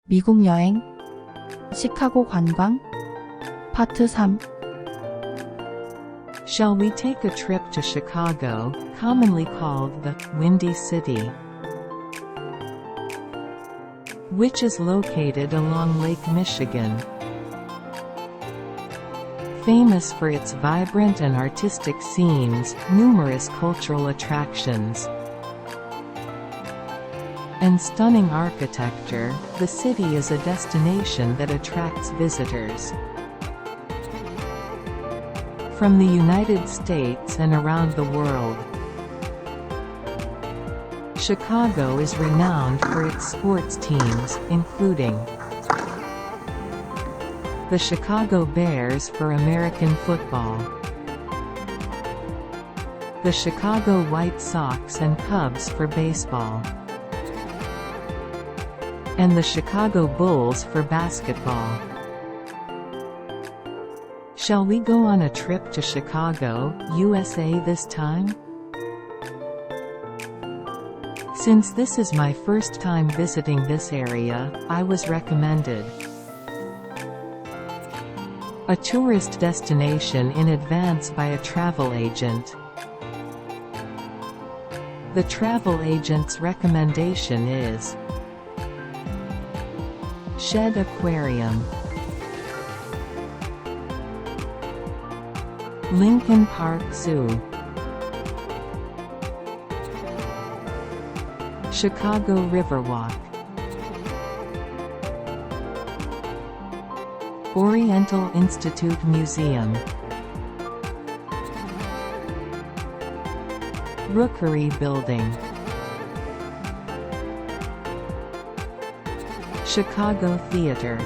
미국 여행, 시카고 관광, 파트 3. Shall we take a trip to Chicago, commonly called the Windy City, which is located along Lake Michigan, famous for its vibrant and artistic scenes, numerous cultural attractions, and stunning architecture. The city is a destination that attracts visitors from the United States and around the world. Chicago is renowned for its sports teams, including the Chicago Bears for American football, the Chicago White Sox and Cubs for baseball, and the Chicago Bulls for basketball. Shall we go on a trip to Chicago, USA this time? Since this is my first time visiting this area, I was recommended a tourist destination in advance by a travel agent. The travel agent's recommendation is Shed Aquarium, Lincoln Park Zoo, Chicago Riverwalk, Oriental Institute Museum, Rookery Building, Chicago Theater.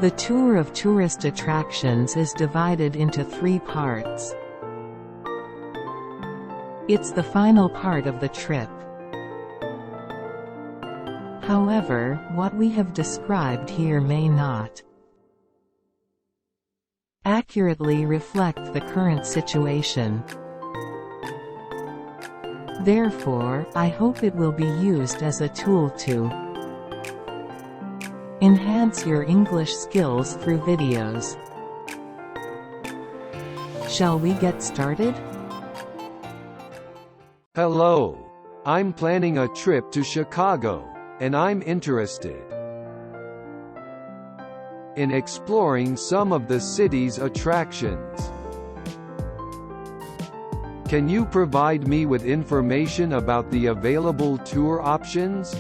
The tour of tourist attractions is divided into 3 parts. It's the final part of the trip. However, what we have described here may not accurately reflect the current situation. Therefore, I hope it will be used as a tool to enhance your English skills through videos. Shall we get started? Hello. I'm planning a trip to Chicago, and I'm interested in exploring some of the city's attractions. Can you provide me with information about the available tour options?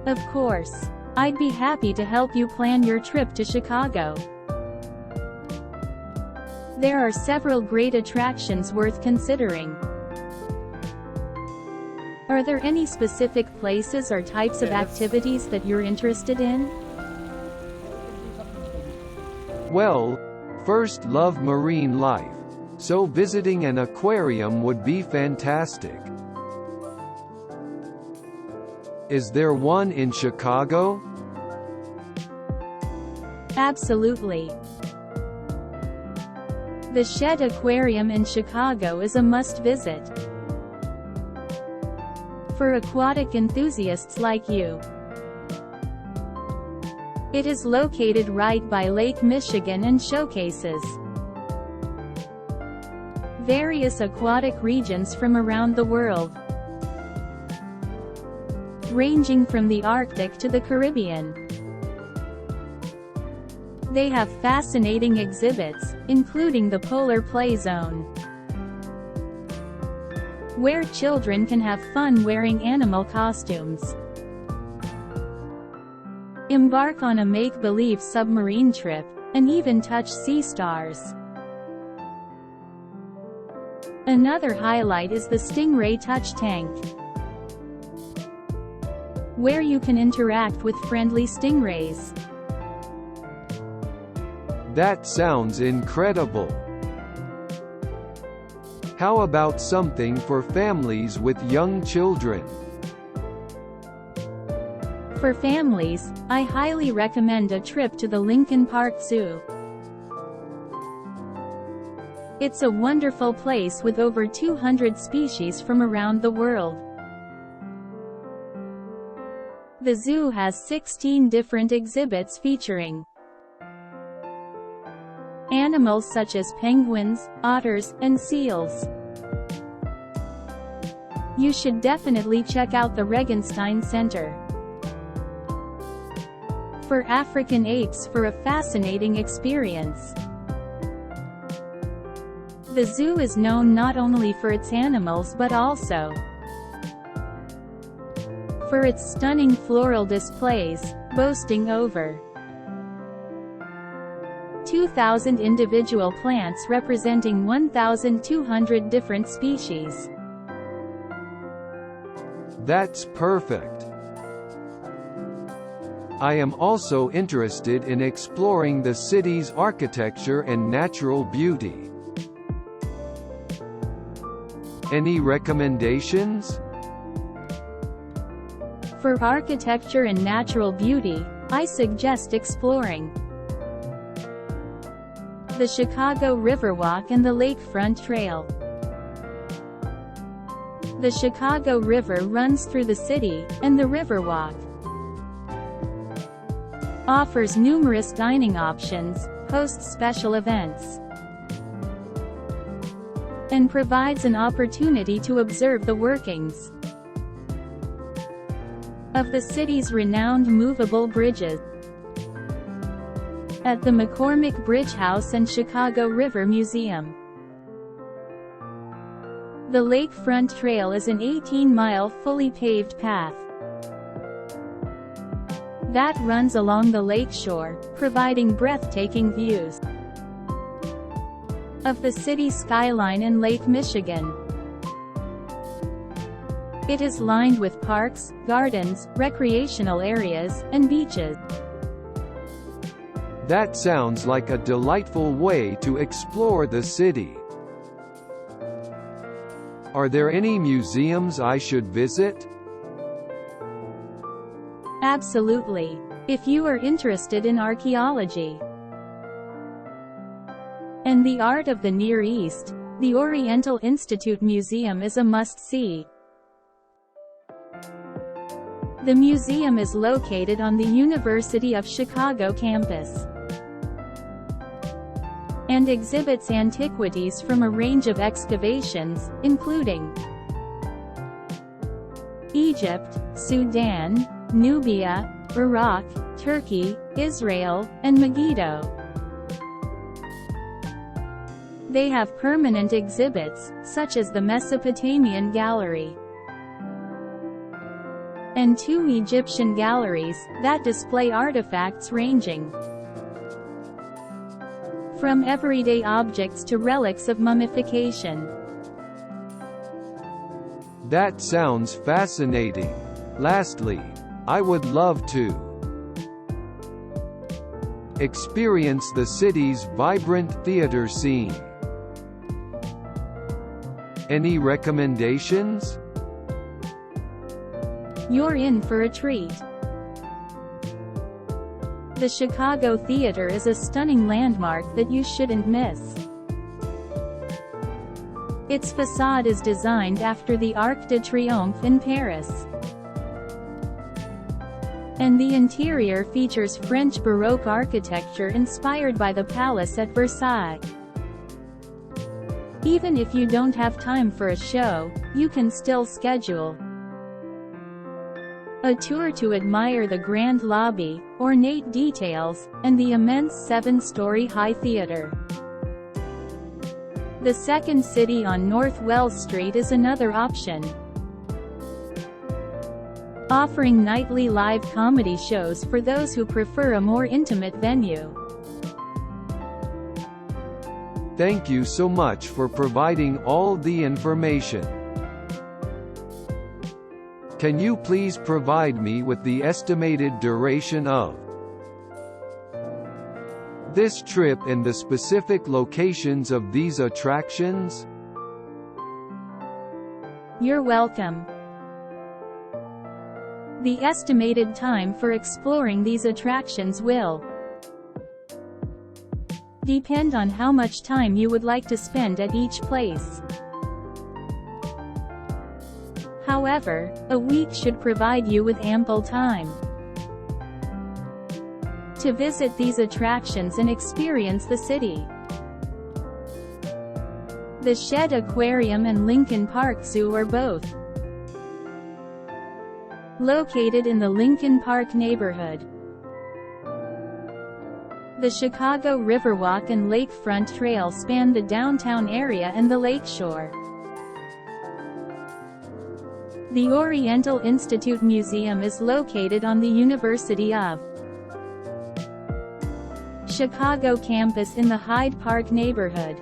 Of course. I'd be happy to help you plan your trip to Chicago. There are several great attractions worth considering. Are there any specific places or types of activities that you're interested in? Well, first, love marine life, so visiting an aquarium would be fantastic. Is there one in Chicago? Absolutely. The Shed Aquarium in Chicago is a must-visit for aquatic enthusiasts like you. It is located right by Lake Michigan and showcases various aquatic regions from around the world, ranging from the Arctic to the Caribbean. They have fascinating exhibits, including the Polar Play Zone, where children can have fun wearing animal costumes, embark on a make-believe submarine trip, and even touch sea stars. Another highlight is the Stingray Touch Tank, where you can interact with friendly stingrays. That sounds incredible. How about something for families with young children? For families, I highly recommend a trip to the Lincoln Park Zoo. It's a wonderful place with over 200 species from around the world. The zoo has 16 different exhibits featuring animals such as penguins, otters, and seals. You should definitely check out the Regenstein Center for African apes for a fascinating experience. The zoo is known not only for its animals but also for its stunning floral displays, boasting over 2,000 individual plants representing 1,200 different species. That's perfect. I am also interested in exploring the city's architecture and natural beauty. Any recommendations? For architecture and natural beauty, I suggest exploring the Chicago Riverwalk and the Lakefront Trail. The Chicago River runs through the city, and the Riverwalk offers numerous dining options, hosts special events, and provides an opportunity to observe the workings of the city's renowned movable bridges. At the McCormick Bridge House and Chicago River Museum, the Lakefront Trail is an 18-mile fully paved path that runs along the lakeshore, providing breathtaking views of the city skyline and Lake Michigan. It is lined with parks, gardens, recreational areas, and beaches. That sounds like a delightful way to explore the city. Are there any museums I should visit? Absolutely. If you are interested in archaeology and the art of the Near East, the Oriental Institute Museum is a must-see. The museum is located on the University of Chicago campus and exhibits antiquities from a range of excavations, including Egypt, Sudan, Nubia, Iraq, Turkey, Israel, and Megiddo. They have permanent exhibits, such as the Mesopotamian Gallery and 2 Egyptian galleries, that display artifacts ranging from everyday objects to relics of mummification. That sounds fascinating. Lastly, I would love to experience the city's vibrant theater scene. Any recommendations? You're in for a treat. The Chicago Theater is a stunning landmark that you shouldn't miss. Its facade is designed after the Arc de Triomphe in Paris, and the interior features French Baroque architecture inspired by the palace at Versailles. Even if you don't have time for a show, you can still schedule a tour to admire the grand lobby, ornate details, and the immense 7-story high theater. The Second City on North Wells Street is another option, offering nightly live comedy shows for those who prefer a more intimate venue. Thank you so much for providing all the information. Can you please provide me with the estimated duration of this trip and the specific locations of these attractions? You're welcome. The estimated time for exploring these attractions will depend on how much time you would like to spend at each place. However, a week should provide you with ample time to visit these attractions and experience the city. The Shed Aquarium and Lincoln Park Zoo are both located in the Lincoln Park neighborhood. The Chicago Riverwalk and Lakefront Trail span the downtown area and the lakeshore. The Oriental Institute Museum is located on the University of Chicago campus in the Hyde Park neighborhood.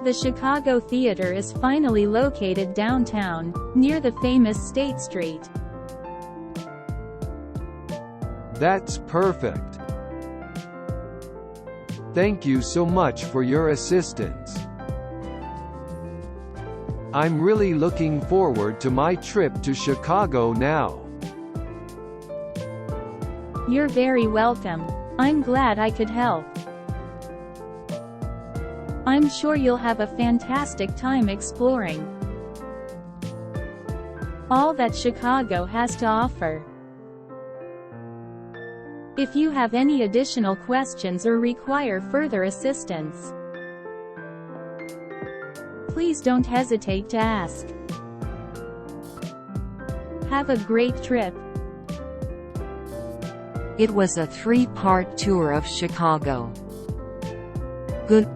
The Chicago Theater is finally located downtown, near the famous State Street. That's perfect. Thank you so much for your assistance. I'm really looking forward to my trip to Chicago now. You're very welcome. I'm glad I could help. I'm sure you'll have a fantastic time exploring all that Chicago has to offer. If you have any additional questions or require further assistance, please don't hesitate to ask. Have a great trip. It was a 3-part tour of Chicago. Good